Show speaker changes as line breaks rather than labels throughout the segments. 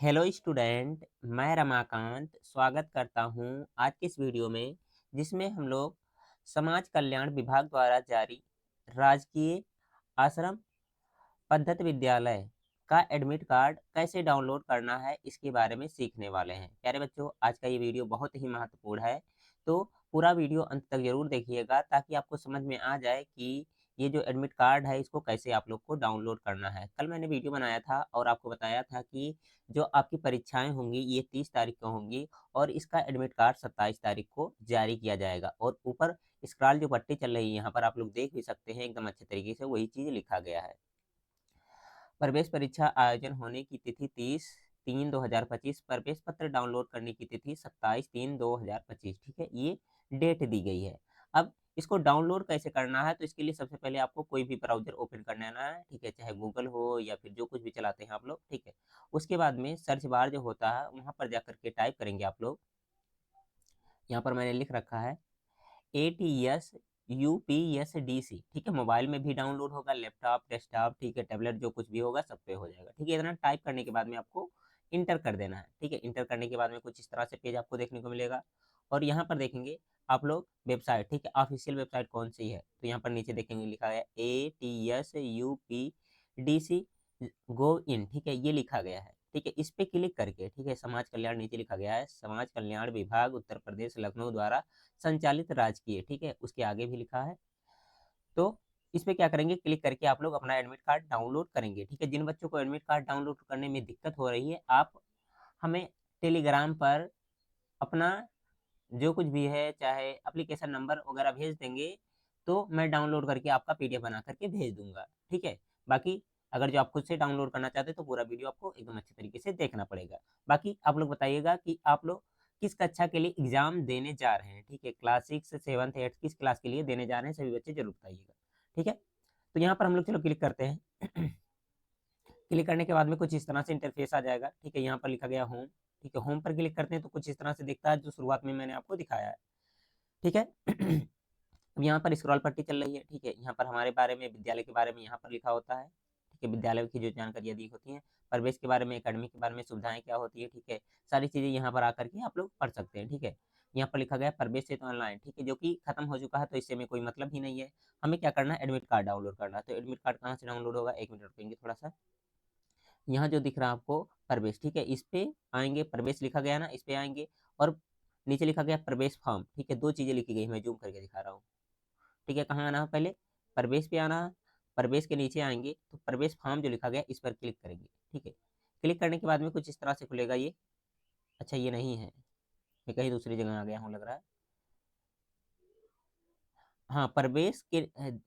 Hello student, मैं रमाकांत स्वागत करता हूं आज के इस वीडियो में, जिसमें हम लोग समाज कल्याण विभाग द्वारा जारी राजकीय आश्रम पद्धति विद्यालय का एडमिट कार्ड कैसे डाउनलोड करना है इसके बारे में सीखने वाले हैं। प्यारे बच्चों, आज का ये वीडियो बहुत ही महत्वपूर्ण है, तो पूरा वीडियो अंत तक जरूर देखिएगा ताकि आपको समझ में आ जाए कि ये जो एडमिट कार्ड है इसको कैसे आप लोग को डाउनलोड करना है। कल मैंने वीडियो बनाया था और आपको बताया था कि जो आपकी परीक्षाएं होंगी ये 30 तारीख को होंगी और इसका एडमिट कार्ड 27 तारीख को जारी किया जाएगा। और ऊपर स्क्रॉल जो पट्टी चल रही है यहाँ पर आप लोग देख भी सकते हैं, एकदम अच्छे तरीके से वही चीज लिखा गया है। प्रवेश परीक्षा आयोजन होने की तिथि 30/3/2025, प्रवेश पत्र डाउनलोड करने की तिथि 27/3/2025। ठीक है, ये डेट दी गई है। अब इसको डाउनलोड कैसे करना है, तो इसके लिए सबसे पहले आपको कोई भी ब्राउजर ओपन कर लेना है। ठीक है, चाहे गूगल हो या फिर जो कुछ भी चलाते हैं आप लोग। ठीक है, उसके बाद में सर्च बार जो होता है वहां पर जाकर के टाइप करेंगे आप लोग। यहाँ पर मैंने लिख रखा है ATS UPSDC। ठीक है, मोबाइल में भी डाउनलोड होगा, लैपटॉप डेस्कटॉप, ठीक है, टैबलेट जो कुछ भी होगा सब पे हो जाएगा। ठीक है, इतना टाइप करने के बाद में आपको इंटर कर देना है। ठीक है, इंटर करने के बाद में कुछ इस तरह से पेज आपको देखने को मिलेगा और यहाँ पर देखेंगे आप लोग वेबसाइट। ठीक है, ऑफिशियल वेबसाइट कौन सी है, तो यहाँ पर नीचे देखेंगे लिखा है ATSUPDC गो इन। ठीक है, ये लिखा गया है। ठीक है, इस पे क्लिक करके, ठीक है, समाज कल्याण नीचे लिखा गया है, समाज कल्याण विभाग उत्तर प्रदेश लखनऊ द्वारा संचालित राजकीय। ठीक है, उसके आगे भी लिखा है। तो इस पे क्या करेंगे, क्लिक करके आप लोग अपना एडमिट कार्ड डाउनलोड करेंगे। ठीक है, जिन बच्चों को एडमिट कार्ड डाउनलोड करने में दिक्कत हो रही है, आप हमें टेलीग्राम पर अपना जो कुछ भी है चाहे एप्लीकेशन नंबर वगैरह भेज देंगे, तो मैं डाउनलोड करके आपका PDF बना करके भेज दूंगा। ठीक है, बाकी अगर जो आप खुद से डाउनलोड करना चाहते हैं तो पूरा वीडियो आपको एकदम अच्छे तरीके से देखना पड़ेगा। बाकी आप लोग बताइएगा कि आप लोग किस कक्षा के लिए एग्जाम देने जा रहे हैं। ठीक है, क्लास 6 7 8 किस क्लास के लिए देने जा रहे हैं, सभी बच्चे जरूर बताइएगा। ठीक है, तो यहाँ पर हम लोग चलो क्लिक करते हैं। क्लिक करने के बाद में कुछ इस तरह से इंटरफेस आ जाएगा। ठीक है, यहाँ पर लिखा गया होम। ठीक है, होम पर क्लिक करते हैं तो कुछ इस तरह से दिखता है जो शुरुआत में मैंने आपको दिखाया है। ठीक है। अब यहाँ पर स्क्रॉल पट्टी चल रही है। ठीक है, यहाँ पर हमारे बारे में, विद्यालय के बारे में यहाँ पर लिखा होता है। ठीक है, विद्यालय की जो जानकारियाँ दी होती हैं, प्रवेश के बारे में, एकेडमी के बारे में, सुविधाएं क्या होती है। ठीक है, सारी चीज़ें यहाँ पर आकर के आप लोग पढ़ सकते हैं। ठीक है, यहाँ पर लिखा गया है प्रवेश से तो ऑनलाइन। ठीक है, जो कि खत्म हो चुका है तो इससे में कोई मतलब ही नहीं है। हमें क्या करना है, एडमिट कार्ड डाउनलोड करना है। तो एडमिट कार्ड कहाँ से डाउनलोड होगा, एक मिनट रुकेंगे थोड़ा सा। यहाँ जो दिख रहा है आपको प्रवेश, ठीक है, इस पे आएंगे, प्रवेश लिखा गया ना, इस पे आएंगे और नीचे लिखा गया प्रवेश फॉर्म। ठीक है, दो चीजें लिखी गई, मैं जूम करके दिखा रहा हूँ। ठीक है, कहाँ आना है, पहले प्रवेश पे आना है। प्रवेश के नीचे आएंगे तो प्रवेश फॉर्म जो लिखा गया इस पर क्लिक करेंगे। ठीक है, क्लिक करने के बाद में कुछ इस तरह से खुलेगा ये। अच्छा, ये नहीं है, मैं कहीं दूसरी जगह आ गया हूँ लग रहा है। हाँ, प्रवेश के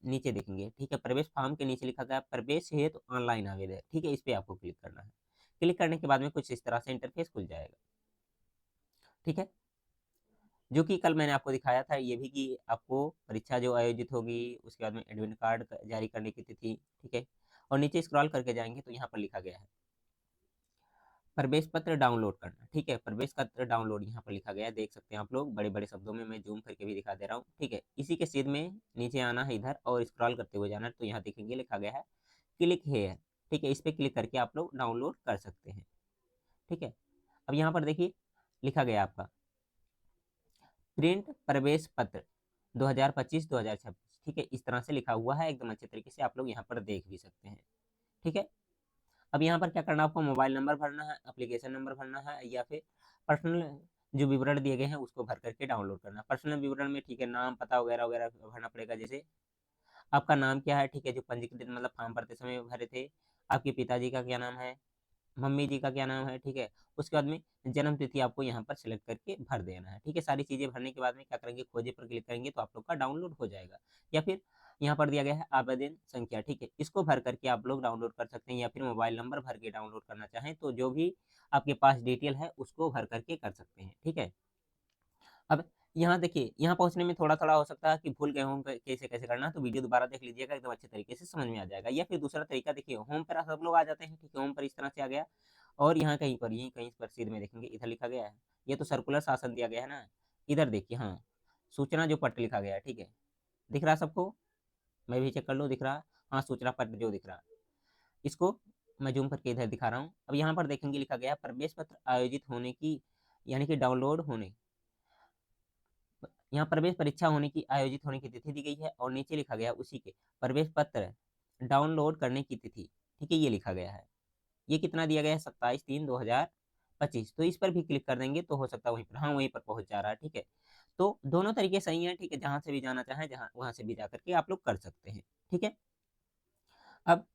नीचे देखेंगे। ठीक है, प्रवेश फॉर्म के नीचे लिखा गया प्रवेश हेतु ऑनलाइन आवेदन। ठीक है, इस पे आपको क्लिक करना है। क्लिक करने के बाद में कुछ इस तरह से इंटरफेस खुल जाएगा। ठीक है, जो कि कल मैंने आपको दिखाया था ये भी, कि आपको परीक्षा जो आयोजित होगी उसके बाद में एडमिट कार्ड जारी करने की तिथि। ठीक है, और नीचे स्क्रॉल करके जाएंगे तो यहाँ पर लिखा गया है प्रवेश पत्र डाउनलोड करना। ठीक है, प्रवेश पत्र डाउनलोड यहाँ पर लिखा गया है, देख सकते हैं आप लोग बड़े बड़े शब्दों में, मैं जूम करके भी दिखा दे रहा हूँ। ठीक है, इसी के सीध में नीचे आना है इधर और स्क्रॉल करते हुए जाना है, तो यहाँ देखेंगे लिखा गया है क्लिक हेयर। ठीक है, इस पर क्लिक करके आप लोग डाउनलोड कर सकते हैं। ठीक है, अब यहाँ पर देखिए लिखा गया आपका प्रिंट प्रवेश पत्र 2025-2026। ठीक है, इस तरह से लिखा हुआ है, एकदम अच्छे तरीके से आप लोग यहाँ पर देख भी सकते हैं। ठीक है, अब यहाँ पर क्या करना है, आपको मोबाइल नंबर भरना है, एप्लीकेशन नंबर भरना है, या फिर पर्सनल जो विवरण दिए गए हैं उसको भर करके डाउनलोड करना है। पर्सनल विवरण में, ठीक है, नाम पता वगैरह वगैरह भरना पड़ेगा। जैसे आपका नाम क्या है, ठीक है, जो पंजीकृत मतलब फॉर्म भरते समय भरे थे, आपके पिताजी का क्या नाम है, मम्मी जी का क्या नाम है। ठीक है, उसके बाद में जन्म तिथि आपको यहाँ पर सिलेक्ट करके भर देना है। ठीक है, सारी चीजें भरने के बाद में क्या करेंगे, खोजे पर क्लिक करेंगे तो आप लोग का डाउनलोड हो जाएगा। या फिर यहाँ पर दिया गया है आवेदन संख्या। ठीक है, इसको भर करके आप लोग डाउनलोड कर सकते हैं, या फिर मोबाइल नंबर भर के डाउनलोड करना चाहें तो जो भी आपके पास डिटेल है उसको भर करके कर सकते हैं। ठीक है, अब यहाँ देखिए, यहाँ पहुँचने में थोड़ा-थोड़ा हो सकता है कि भूल गए हों कैसे कैसे करना है, तो वीडियो दोबारा देख लीजिएगा, एकदम अच्छे तरीके से समझ में आ जाएगा। या फिर दूसरा तरीका देखिए, होम पर सब लोग आ जाते हैं। ठीक है, होम पर इस तरह से आ गया और यहाँ कहीं पर, यहीं कहीं पर सीध में देखेंगे इधर लिखा गया है, ये तो सर्कुलर शासन दिया गया है ना, इधर देखिए, हाँ, सूचना जो पत्र लिखा गया है। ठीक है, दिख रहा है सबको, मैं भी चेक कर लूँ दिख रहा है, हाँ, सूचना पत्र जो दिख रहा है, इसको मैं जूम करके इधर दिखा रहा हूँ। अब यहाँ पर देखेंगे लिखा गया है प्रवेश पत्र आयोजित होने की, यानी कि डाउनलोड होने, यहाँ प्रवेश परीक्षा होने की आयोजित होने की तिथि दी गई है और नीचे लिखा गया उसी के प्रवेश पत्र डाउनलोड करने की तिथि, ठीक है, ये लिखा गया है। ये कितना दिया गया है, 27/3/2025। तो इस पर भी क्लिक कर देंगे तो हो सकता है वहीं पर, हाँ वहीं पर पहुंच जा रहा है, ठीक है। तो दोनों तरीके सही हैं, ठीक है, जहां से भी जाना चाहें जहां वहां से भी जाकर के आप लोग कर सकते हैं, ठीक है। अब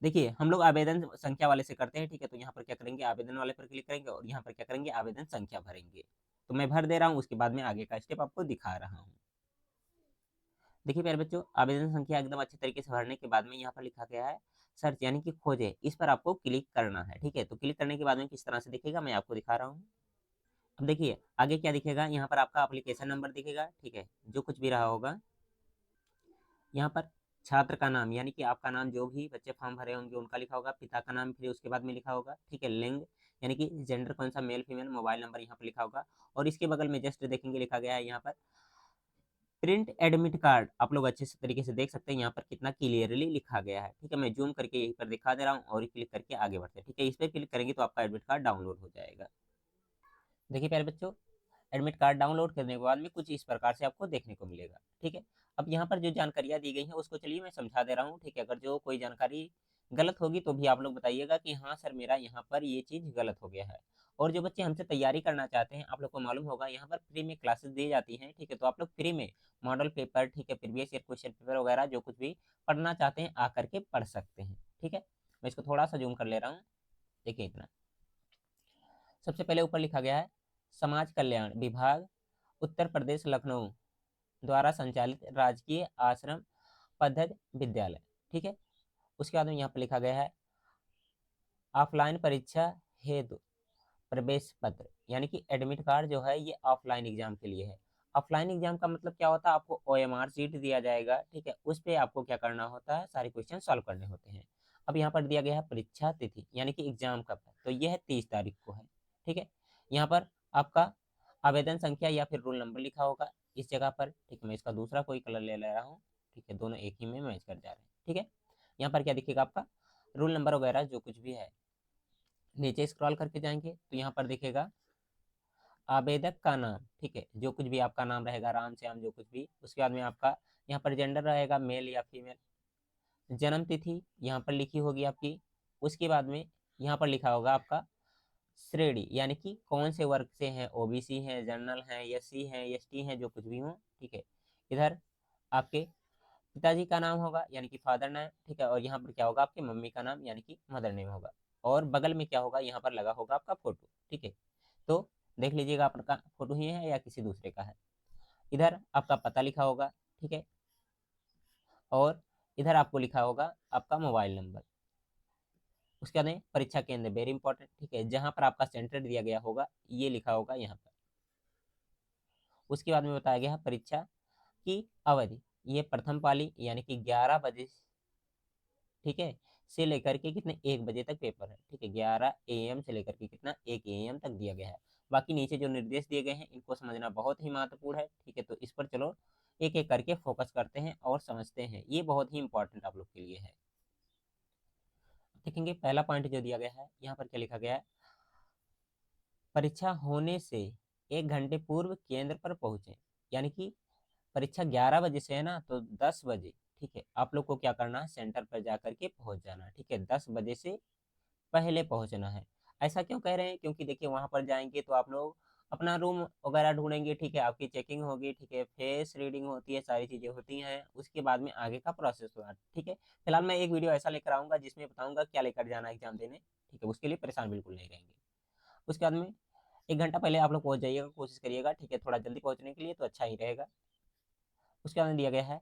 देखिए हम लोग आवेदन संख्या वाले से करते हैं, ठीक है, तो यहाँ पर क्या करेंगे, आवेदन वाले पर क्लिक करेंगे और यहाँ पर क्या करेंगे, आवेदन संख्या भरेंगे। तो मैं भर दे रहा हूँ, उसके बाद में आगे का स्टेप आपको दिखा रहा हूँ। देखिए प्यारे बच्चों, आवेदन संख्या एकदम अच्छे तरीके से भरने के बाद में यहाँ पर लिखा गया है सर्च, यानी कि खोजे, इस पर आपको क्लिक करना है, ठीक है। तो क्लिक करने के बाद में किस तरह से दिखेगा मैं आपको दिखा रहा हूँ। अब देखिए आगे क्या दिखेगा, यहाँ पर आपका एप्लीकेशन नंबर दिखेगा, ठीक है, जो कुछ भी रहा होगा। यहाँ पर छात्र का नाम, यानी कि आपका नाम, जो भी बच्चे फॉर्म भरे होंगे उनका लिखा होगा, पिता का नाम फिर उसके बाद में लिखा होगा, ठीक है, लिंग यानी कि जेंडर कौन सा, मेल फीमेल, मोबाइल नंबर यहाँ पर लिखा होगा। और इसके बगल में जस्ट देखेंगे लिखा गया है यहाँ पर प्रिंट एडमिट कार्ड, आप लोग अच्छे से तरीके से देख सकते हैं यहाँ पर कितना क्लियरली लिखा गया है, ठीक है। मैं जूम करके यहीं पर दिखा दे रहा हूँ और क्लिक करके आगे बढ़ते हैं, ठीक है। इस पर क्लिक करेंगे तो आपका एडमिट कार्ड डाउनलोड हो जाएगा। देखिए प्यारे बच्चों, एडमिट कार्ड डाउनलोड करने के बाद में कुछ इस प्रकार से आपको देखने को मिलेगा, ठीक है। अब यहाँ पर जो जानकारियाँ दी गई हैं उसको चलिए मैं समझा दे रहा हूँ, ठीक है। अगर जो कोई जानकारी गलत होगी तो भी आप लोग बताइएगा कि हाँ सर मेरा यहाँ पर ये चीज़ गलत हो गया है। और जो बच्चे हमसे तैयारी करना चाहते हैं, आप लोग को मालूम होगा यहाँ पर फ्री में क्लासेस दी जाती हैं, ठीक है। तो आप लोग फ्री में मॉडल पेपर, ठीक है, प्रीवियस ईयर क्वेश्चन पेपर वगैरह जो कुछ भी पढ़ना चाहते हैं आकर के पढ़ सकते हैं, ठीक है। मैं इसको थोड़ा सा जूम कर ले रहा हूँ, देखिए इतना। सबसे पहले ऊपर लिखा गया है समाज कल्याण विभाग, उत्तर प्रदेश लखनऊ द्वारा संचालित राजकीय आश्रम पद्धति विद्यालय, ठीक है। उसके बाद में यहाँ पर लिखा गया है ऑफलाइन परीक्षा हेतु प्रवेश पत्र, यानी कि एडमिट कार्ड जो है ये ऑफलाइन एग्जाम के लिए है। ऑफलाइन एग्जाम का मतलब क्या होता है, आपको OMR शीट दिया जाएगा, ठीक है, उस पर आपको क्या करना होता है, सारे क्वेश्चन सॉल्व करने होते हैं। अब यहाँ पर दिया गया है परीक्षा तिथि, यानी कि एग्जाम कब है, तो यह है 30 तारीख को है, ठीक है। यहाँ पर आपका आवेदन संख्या या फिर रोल नंबर लिखा होगा इस जगह पर, ठीक है। मैं इसका दूसरा कोई कलर ले रहा हूँ, ठीक है, दोनों एक ही में मैच कर जा रहे हैं, ठीक है। यहाँ पर क्या दिखेगा, आपका रोल नंबर वगैरह जो कुछ भी है। नीचे स्क्रॉल करके जाएंगे तो यहाँ पर दिखेगा आवेदक का नाम, ठीक है, जो कुछ भी आपका नाम रहेगा, राम श्याम जो कुछ भी। उसके बाद में आपका यहाँ पर जेंडर रहेगा मेल या फीमेल। जन्म तिथि यहाँ पर लिखी होगी आपकी। उसके बाद में यहाँ पर लिखा होगा आपका श्रेणी, यानी कि कौन से वर्ग से हैं, OBC हैं, जनरल हैं, SC हैं, ST हैं, जो कुछ भी हो, ठीक है। इधर आपके पिताजी का नाम होगा, यानी कि फादर नेम, ठीक है। और यहाँ पर क्या होगा, आपके मम्मी का नाम, यानी कि मदर नेम होगा। और बगल में क्या होगा, यहाँ पर लगा होगा आपका फोटो, ठीक है। तो देख लीजिएगा आपका फोटो ही है या किसी दूसरे का है। इधर आपका पता लिखा होगा, ठीक है। और इधर आपको लिखा होगा आपका मोबाइल नंबर। उसके बाद में परीक्षा केंद्र, वेरी इंपॉर्टेंट, ठीक है, जहाँ पर आपका सेंटर दिया गया होगा ये लिखा होगा यहाँ पर। उसके बाद में बताया गया है परीक्षा की अवधि, ये प्रथम पाली यानी कि 11 बजे, ठीक है, से लेकर के कितने 1 बजे तक पेपर है, ठीक है। 11 AM से लेकर के कितना 1 AM तक दिया गया है। बाकी नीचे जो निर्देश दिए गए हैं इनको समझना बहुत ही महत्वपूर्ण है, ठीक है। तो इस पर चलो एक एक करके फोकस करते हैं और समझते हैं, ये बहुत ही इंपॉर्टेंट आप लोग के लिए है। देखेंगे पहला पॉइंट जो दिया गया है यहाँ पर क्या लिखा गया है, परीक्षा होने से 1 घंटे पूर्व केंद्र पर पहुंचे, यानी कि परीक्षा 11 बजे से है ना, तो 10 बजे, ठीक है, आप लोग को क्या करना है, सेंटर पर जाकर के पहुंच जाना है, ठीक है। 10 बजे से पहले पहुंचना है। ऐसा क्यों कह रहे हैं, क्योंकि देखिए वहां पर जाएंगे तो आप लोग अपना रूम वगैरह ढूंढेंगे, ठीक है, आपकी चेकिंग होगी, ठीक है, फेस रीडिंग होती है, सारी चीजें होती हैं, उसके बाद में आगे का प्रोसेस होगा, ठीक है। फिलहाल मैं एक वीडियो ऐसा लेकर आऊंगा जिसमें बताऊंगा क्या लेकर जाना है एग्जाम देने, ठीक है, उसके लिए परेशान बिल्कुल नहीं रहेंगे। उसके बाद में 1 घंटा पहले आप लोग पहुंच जाइएगा, कोशिश करिएगा, ठीक है, थोड़ा जल्दी पहुंचने के लिए तो अच्छा ही रहेगा। उसके बाद में दिया गया है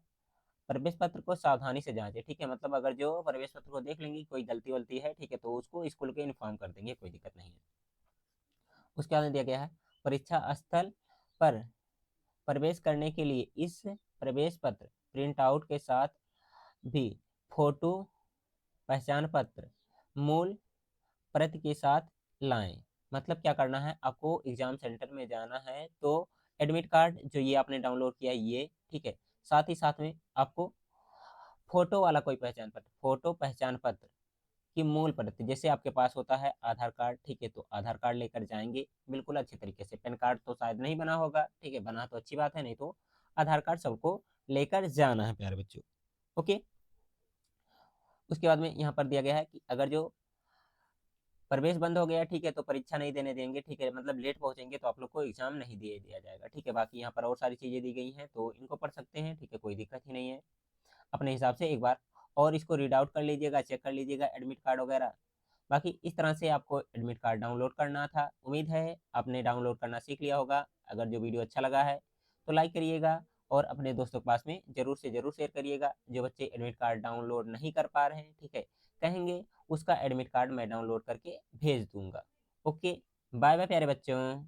प्रवेश पत्र को सावधानी से जांचें, ठीक है, मतलब अगर जो प्रवेश पत्र को देख लेंगे कोई गलती वलती है, ठीक है, तो उसको स्कूल के इन्फॉर्म कर देंगे, कोई दिक्कत नहीं है। उसके बाद में दिया गया है परीक्षा स्थल पर प्रवेश करने के लिए इस प्रवेश पत्र प्रिंट आउट के साथ भी फोटो, पहचान पत्र मूल प्रति के साथ लाएं। मतलब क्या करना है, आपको एग्जाम सेंटर में जाना है तो एडमिट कार्ड जो ये आपने डाउनलोड किया है ये, ठीक है, साथ ही साथ में आपको फोटो वाला कोई पहचान पत्र, फोटो पहचान पत्र की मूल प्रति, जैसे आपके पास होता है आधार कार्ड, ठीक है, तो आधार कार्ड लेकर जाएंगे बिल्कुल अच्छे तरीके से। पैन कार्ड तो शायद नहीं बना होगा, ठीक है, बना तो अच्छी बात है, नहीं तो आधार कार्ड सबको लेकर जाना है प्यारे बच्चों। ओके, उसके बाद में यहाँ पर दिया गया है कि अगर जो प्रवेश बंद हो गया, ठीक है, तो परीक्षा नहीं देने देंगे, ठीक है, मतलब लेट पहुंचेंगे तो आप लोग को एग्जाम नहीं दिए दिया जाएगा, ठीक है। बाकी यहाँ पर और सारी चीजें दी गई हैं तो इनको पढ़ सकते हैं, ठीक है, कोई दिक्कत ही नहीं है। अपने हिसाब से एक बार और इसको रीड आउट कर लीजिएगा, चेक कर लीजिएगा एडमिट कार्ड वगैरह। बाकी इस तरह से आपको एडमिट कार्ड डाउनलोड करना था। उम्मीद है आपने डाउनलोड करना सीख लिया होगा। अगर जो वीडियो अच्छा लगा है तो लाइक करिएगा और अपने दोस्तों के पास में जरूर से जरूर शेयर करिएगा। जो बच्चे एडमिट कार्ड डाउनलोड नहीं कर पा रहे हैं, ठीक है, कहेंगे उसका एडमिट कार्ड मैं डाउनलोड करके भेज दूंगा। ओके, बाय बाय प्यारे बच्चों।